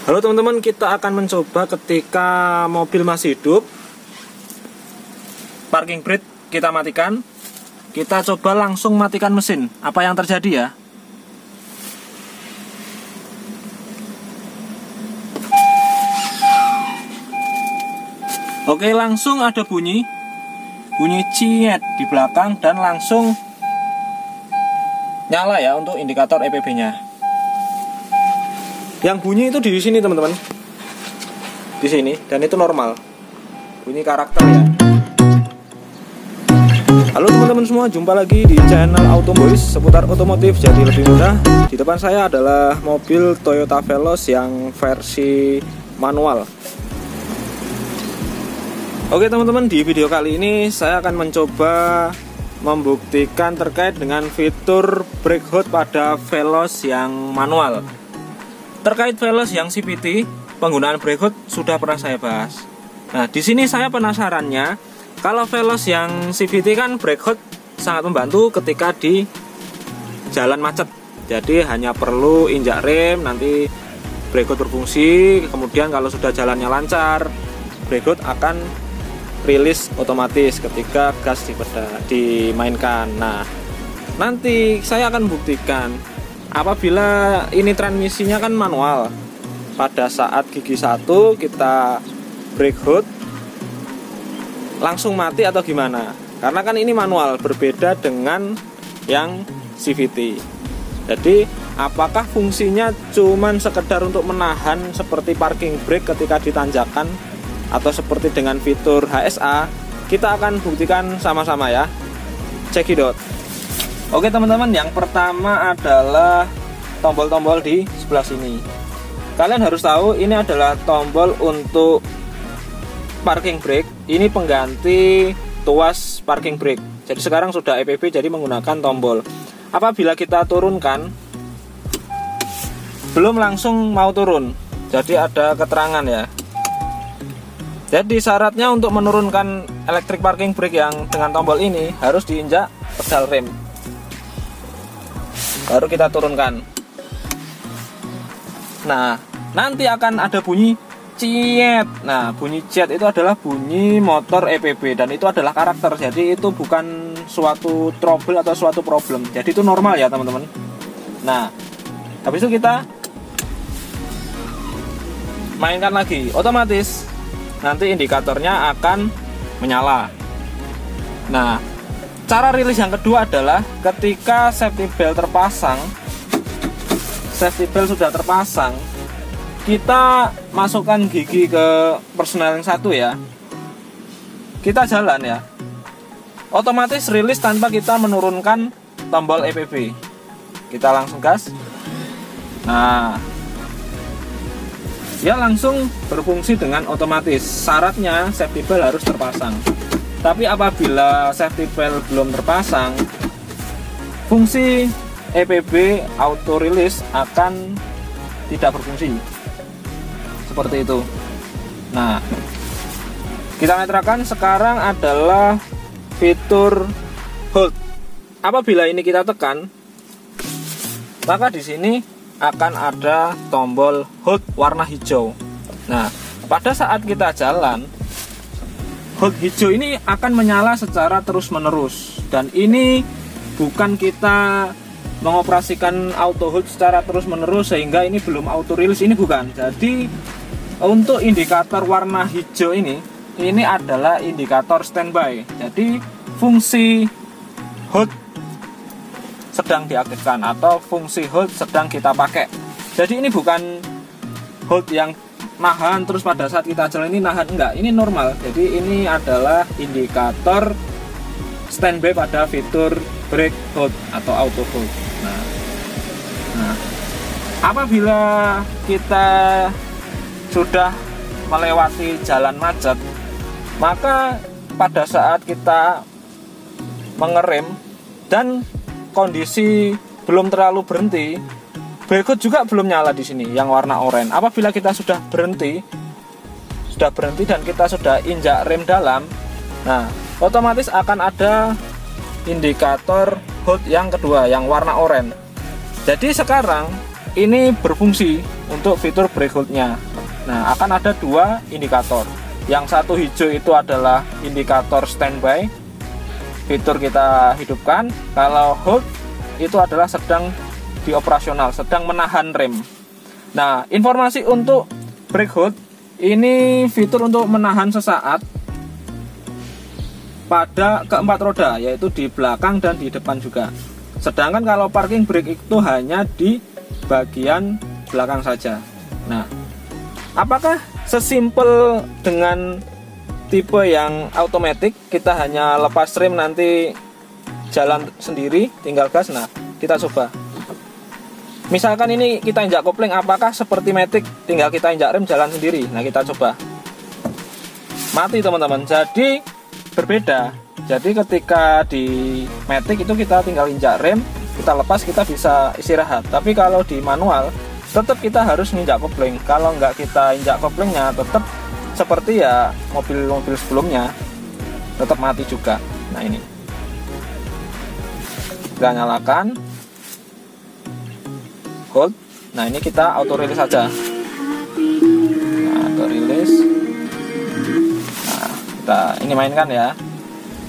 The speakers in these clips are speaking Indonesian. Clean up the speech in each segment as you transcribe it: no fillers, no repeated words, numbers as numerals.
Halo teman-teman, kita akan mencoba ketika mobil masih hidup. Parking brake kita matikan. Kita coba langsung matikan mesin. Apa yang terjadi ya? Oke, langsung ada bunyi ciet di belakang dan langsung nyala ya untuk indikator EPB-nya. Yang bunyi itu di sini teman-teman, di sini, dan itu normal, bunyi karakter ya. Halo teman-teman semua, jumpa lagi di channel Autoboys seputar otomotif jadi lebih mudah. Di depan saya adalah mobil Toyota Veloz yang versi manual. Oke teman-teman, di video kali ini saya akan mencoba membuktikan terkait dengan fitur brake hold pada Veloz yang manual. Terkait Veloz yang CVT, penggunaan brake hold sudah pernah saya bahas. Nah, di sini saya penasarannya, kalau Veloz yang CVT kan brake hold sangat membantu ketika di jalan macet. Jadi hanya perlu injak rem, nanti brake hold berfungsi. Kemudian kalau sudah jalannya lancar, brake hold akan rilis otomatis ketika gas dimainkan. Nah, nanti saya akan buktikan apabila ini transmisinya kan manual, pada saat gigi 1 kita brake hold langsung mati atau gimana. Karena kan ini manual, berbeda dengan yang CVT. Jadi apakah fungsinya cuman sekedar untuk menahan seperti parking brake ketika ditanjakan, atau seperti dengan fitur HSA? Kita akan buktikan sama-sama ya. Cekidot. Oke teman-teman, yang pertama adalah tombol-tombol di sebelah sini. Kalian harus tahu ini adalah tombol untuk parking brake. Ini pengganti tuas parking brake. Jadi sekarang sudah EPB, jadi menggunakan tombol. Apabila kita turunkan, belum langsung mau turun, jadi ada keterangan ya. Jadi syaratnya untuk menurunkan electric parking brake yang dengan tombol ini harus diinjak pedal rem, baru kita turunkan. Nah, nanti akan ada bunyi ciet. Nah, bunyi ciet itu adalah bunyi motor EPB dan itu adalah karakter. Jadi itu bukan suatu trouble atau suatu problem. Jadi itu normal ya teman-teman. Nah, habis itu kita mainkan lagi, otomatis nanti indikatornya akan menyala. Nah, cara rilis yang kedua adalah ketika safety belt terpasang, safety belt sudah terpasang, kita masukkan gigi ke persneling 1 ya. Kita jalan ya. Otomatis rilis tanpa kita menurunkan tombol EPB. Kita langsung gas. Nah, ya langsung berfungsi dengan otomatis. Syaratnya safety belt harus terpasang. Tapi apabila safety belt belum terpasang, fungsi EPB auto release akan tidak berfungsi. Seperti itu. Nah, kita metrakan sekarang adalah fitur hold. Apabila ini kita tekan, maka di sini akan ada tombol hold warna hijau. Nah, pada saat kita jalan, hold hijau ini akan menyala secara terus-menerus. Dan ini bukan kita mengoperasikan auto hold secara terus-menerus sehingga ini belum auto release, ini bukan. Jadi untuk indikator warna hijau ini adalah indikator standby. Jadi fungsi hold sedang diaktifkan atau fungsi hold sedang kita pakai. Jadi ini bukan hold yang nahan terus pada saat kita jalan ini nahan, enggak, ini normal. Jadi ini adalah indikator standby pada fitur brake hold atau auto hold. Nah, apabila kita sudah melewati jalan macet, maka pada saat kita mengerem dan kondisi belum terlalu berhenti, brake hold juga belum nyala di sini yang warna oranye. Apabila kita sudah berhenti dan kita sudah injak rem dalam, nah otomatis akan ada indikator hold yang kedua yang warna oranye. Jadi sekarang ini berfungsi untuk fitur brake hold-nya. Nah, akan ada dua indikator. Yang satu hijau itu adalah indikator standby, fitur kita hidupkan. Kalau hold itu adalah sedang dioperasional, sedang menahan rem. Nah, informasi untuk brake hold ini fitur untuk menahan sesaat pada keempat roda, yaitu di belakang dan di depan juga. Sedangkan kalau parking brake itu hanya di bagian belakang saja. Nah, apakah sesimpel dengan tipe yang automatic, kita hanya lepas rem nanti jalan sendiri, tinggal gas? Nah, kita coba. Misalkan ini kita injak kopling, apakah seperti matic, tinggal kita injak rem jalan sendiri? Nah, kita coba. Mati teman-teman. Jadi berbeda. Jadi ketika di matic itu kita tinggal injak rem, kita lepas, kita bisa istirahat. Tapi kalau di manual tetap kita harus nginjak kopling. Kalau nggak kita injak koplingnya, tetap seperti ya mobil-mobil sebelumnya, tetap mati juga. Nah, ini kita nyalakan hold. Nah, ini kita auto release saja. Nah, auto release. Nah, kita ini mainkan ya.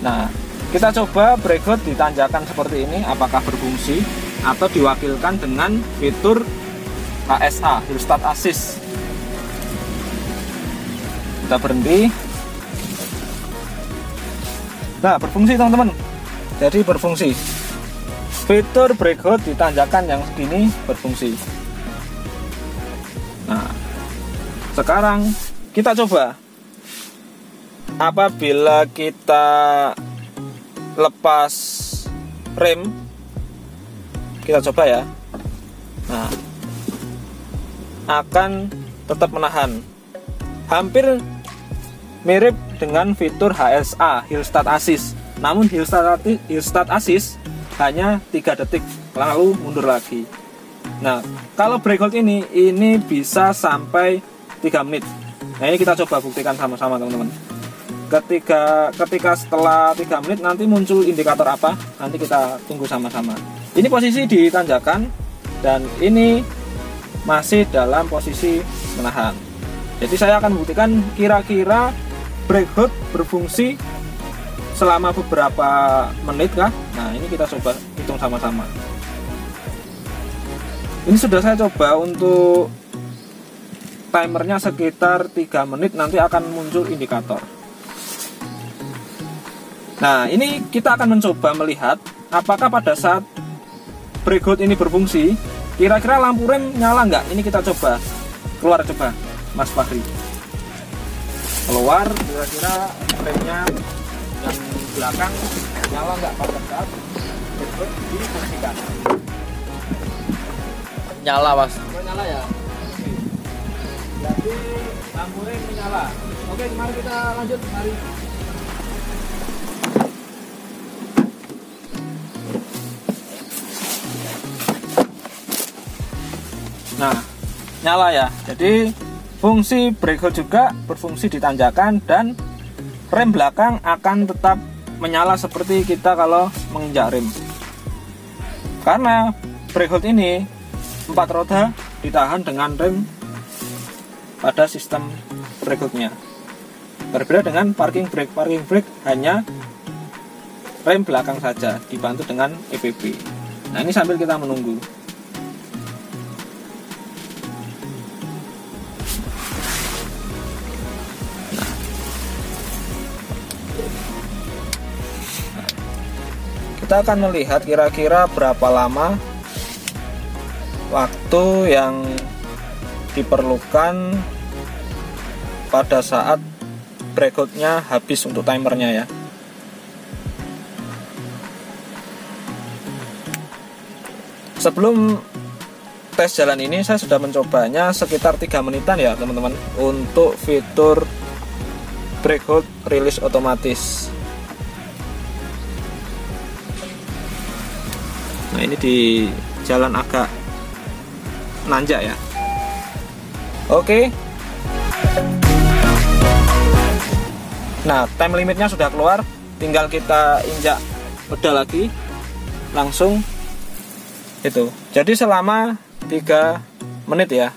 Nah, kita coba brake hold ditanjakan seperti ini, apakah berfungsi atau diwakilkan dengan fitur HSA, Hill Start Assist. Kita berhenti. Nah, berfungsi teman-teman. Jadi berfungsi. Fitur brake hold ditanjakan yang segini berfungsi. Nah, sekarang kita coba. Apabila kita lepas rem, kita coba ya. Nah, akan tetap menahan. Hampir mirip dengan fitur HSA, Hill Start Assist. Namun Hill Start Assist hanya 3 detik, lalu mundur lagi. Nah, kalau brake hold ini bisa sampai 3 menit. Nah, ini kita coba buktikan sama-sama teman-teman. Ketika setelah 3 menit nanti muncul indikator apa, nanti kita tunggu sama-sama. Ini posisi ditanjakan dan ini masih dalam posisi menahan. Jadi saya akan buktikan kira-kira brake hold berfungsi selama beberapa menit kah? Nah, ini kita coba hitung sama-sama. Ini sudah saya coba untuk timernya sekitar 3 menit, nanti akan muncul indikator. Nah, ini kita akan mencoba melihat apakah pada saat brake hold ini berfungsi, kira-kira lampu rem nyala nggak? Ini kita coba. Keluar coba, Mas Fahri. Keluar, kira-kira remnya yang belakang nyala nggak pada saat brake hold difungsikan? Nyala, Mas. Nyala ya? Jadi lampu rem menyala. Oke, mari kita lanjut. Mari. Nah, nyala ya. Jadi fungsi brake hold juga berfungsi ditanjakan dan rem belakang akan tetap menyala seperti kita kalau menginjak rem. Karena brake hold ini 4 roda ditahan dengan rem pada sistem brake hold-nya. Berbeda dengan parking brake. Parking brake hanya rem belakang saja dibantu dengan EPB. Nah, ini sambil kita menunggu. Kita akan melihat kira-kira berapa lama waktu yang diperlukan pada saat brake hold-nya habis untuk timernya ya. Sebelum tes jalan ini saya sudah mencobanya sekitar 3 menitan ya teman-teman, untuk fitur brake hold release otomatis. Nah, ini di jalan agak nanjak ya. Oke. Nah, time limitnya sudah keluar, tinggal kita injak pedal lagi, langsung itu. Jadi selama 3 menit ya.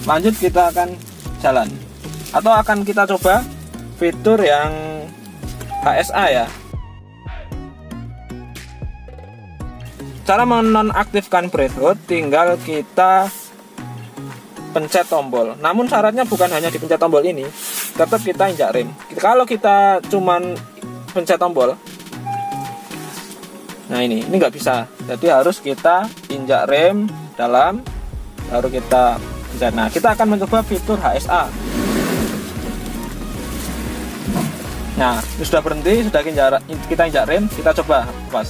Lanjut kita akan jalan, atau akan kita coba fitur yang HSA ya. Cara menonaktifkan brake hold tinggal kita pencet tombol. Namun syaratnya bukan hanya dipencet tombol ini, tetap kita injak rem. Kalau kita cuman pencet tombol, nah ini nggak bisa. Jadi harus kita injak rem dalam, baru kita pencet. Nah, kita akan mencoba fitur HSA. Nah, ini sudah berhenti, sudah kita injak rem, kita coba pas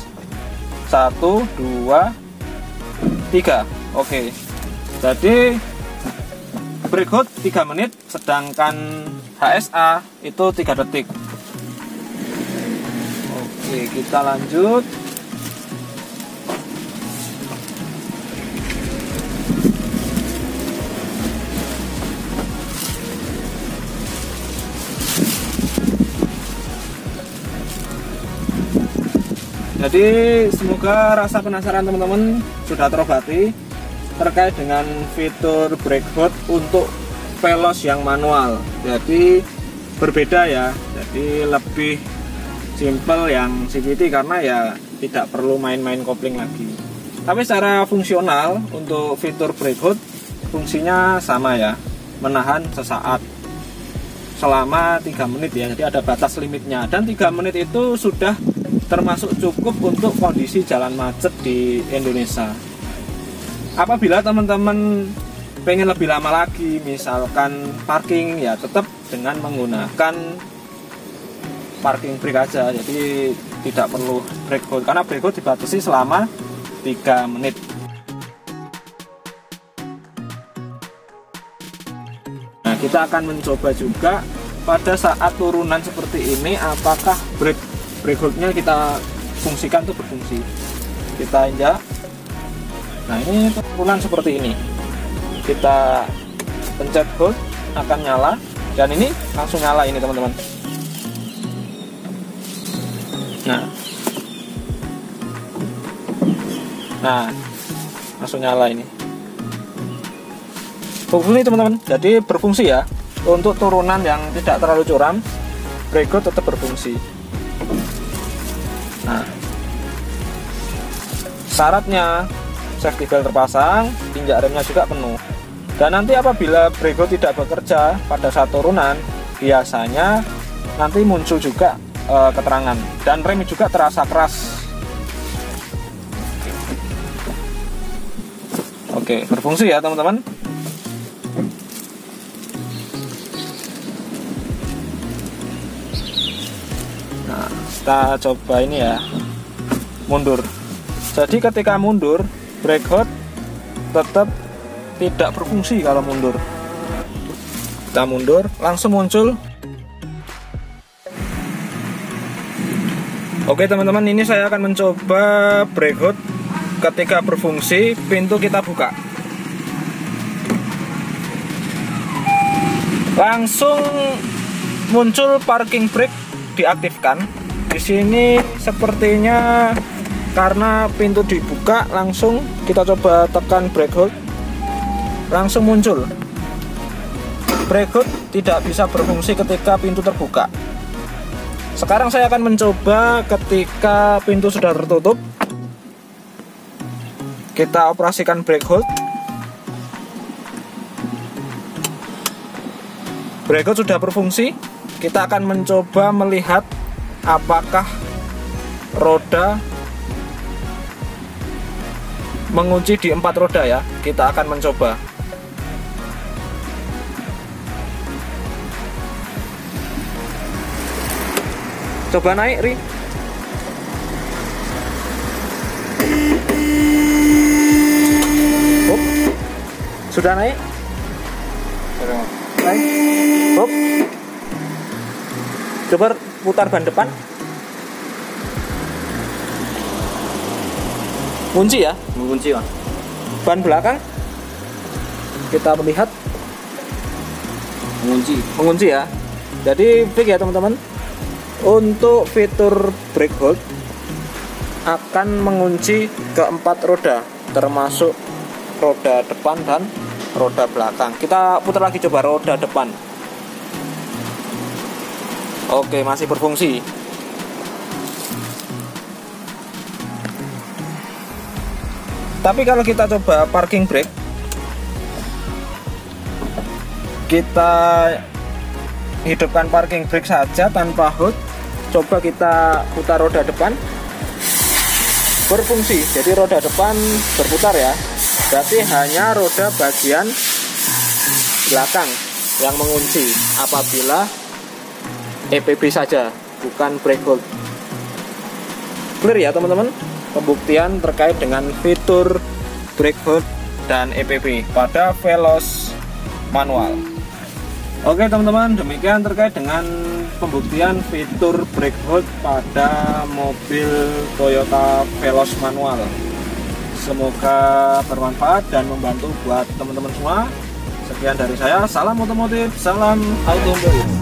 1, 2, 3. Oke, jadi brake hold 3 menit, sedangkan HSA itu 3 detik. Oke, kita lanjut. Jadi semoga rasa penasaran teman-teman sudah terobati terkait dengan fitur brake hold untuk Veloz yang manual. Jadi berbeda ya, jadi lebih simple yang CVT karena ya tidak perlu main-main kopling lagi. Tapi secara fungsional untuk fitur brake hold fungsinya sama ya, menahan sesaat selama 3 menit ya, jadi ada batas limitnya, dan 3 menit itu sudah termasuk cukup untuk kondisi jalan macet di Indonesia. Apabila teman-teman pengen lebih lama lagi, misalkan parking, ya tetap dengan menggunakan parking brake aja, jadi tidak perlu brake hold, karena brake hold dibatasi selama 3 menit. Nah, kita akan mencoba juga pada saat turunan seperti ini, apakah brake holdnya kita fungsikan tuh berfungsi. Kita injak. Nah, ini turunan seperti ini, kita pencet hold akan nyala, dan ini langsung nyala ini teman-teman. Nah langsung nyala ini. Berfungsi teman-teman, jadi berfungsi ya. Untuk turunan yang tidak terlalu curam, brake hold tetap berfungsi. Nah, syaratnya safety belt terpasang, injak remnya juga penuh. Dan nanti apabila brake hold tidak bekerja pada saat turunan, biasanya nanti muncul juga keterangan, dan rem juga terasa keras. Oke, berfungsi ya teman-teman. Nah, kita coba ini ya, mundur. Jadi ketika mundur, brake hold tetap tidak berfungsi kalau mundur. Kita mundur, langsung muncul. Oke teman-teman, ini saya akan mencoba brake hold ketika berfungsi. Pintu kita buka, langsung muncul parking brake diaktifkan. Di sini sepertinya karena pintu dibuka, langsung kita coba tekan brake hold, langsung muncul. Brake hold tidak bisa berfungsi ketika pintu terbuka. Sekarang saya akan mencoba ketika pintu sudah tertutup. Kita operasikan brake hold. Brake hold sudah berfungsi. Kita akan mencoba melihat apakah roda mengunci di 4 roda ya. Kita akan mencoba. Coba naik, Ri. Hop. Sudah naik? Naik. Hop. Coba putar ban depan. Kunci ya? Mengunci, Pak. Ban belakang kita melihat Mengunci. mengunci ya. Jadi fix ya teman-teman. Untuk fitur brake hold akan mengunci keempat roda, termasuk roda depan dan roda belakang. Kita putar lagi coba roda depan. Oke, masih berfungsi. Tapi kalau kita coba parking brake, kita hidupkan parking brake saja tanpa HUD. Coba kita putar roda depan, berfungsi. Jadi roda depan berputar ya. Berarti hanya roda bagian belakang yang mengunci apabila EPB saja, bukan brake hold. Clear ya teman-teman pembuktian terkait dengan fitur brake hold dan EPB pada Veloz manual. Oke teman-teman, demikian terkait dengan pembuktian fitur brake hold pada mobil Toyota Veloz manual. Semoga bermanfaat dan membantu buat teman-teman semua. Sekian dari saya, salam otomotif, salam automotif.